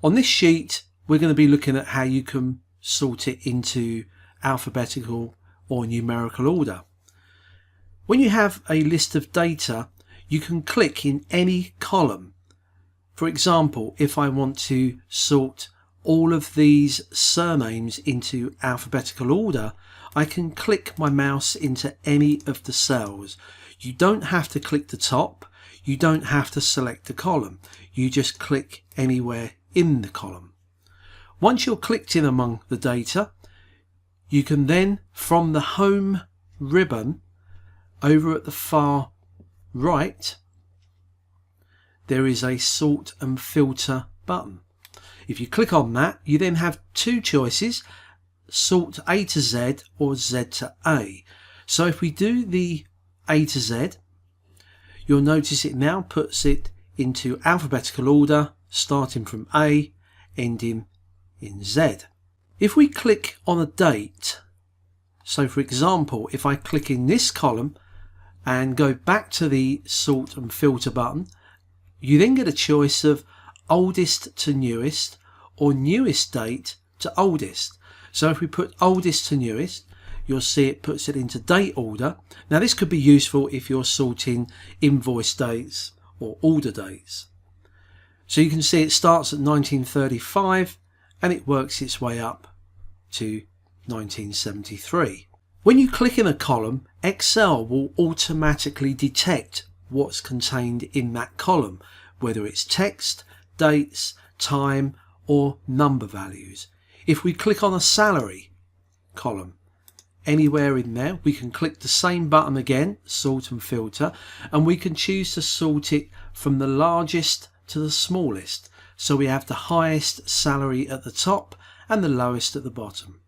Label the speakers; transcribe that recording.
Speaker 1: On this sheet, we're going to be looking at how you can sort it into alphabetical or numerical order. When you have a list of data, you can click in any column. For example, if I want to sort all of these surnames into alphabetical order, I can click my mouse into any of the cells. You don't have to click the top, you don't have to select a column, you just click anywhere in the column. Once you're clicked in among the data, you can then, from the home ribbon over at the far right, there is a sort and filter button. If you click on that, you then have two choices: sort A to Z or Z to A. So if we do the A to Z, you'll notice it now puts it into alphabetical order, starting from A, ending in Z. If we click on a date, so for example, if I click in this column and go back to the sort and filter button, you then get a choice of oldest to newest or newest date to oldest. So if we put oldest to newest, you'll see it puts it into date order. Now this could be useful if you're sorting invoice dates or order dates. So you can see it starts at 1935 and it works its way up to 1973. When you click in a column, Excel will automatically detect what's contained in that column, whether it's text, dates, time or number values. If we click on a salary column, anywhere in there, we can click the same button again, sort and filter, and we can choose to sort it from the largest to the smallest. So we have the highest salary at the top and the lowest at the bottom.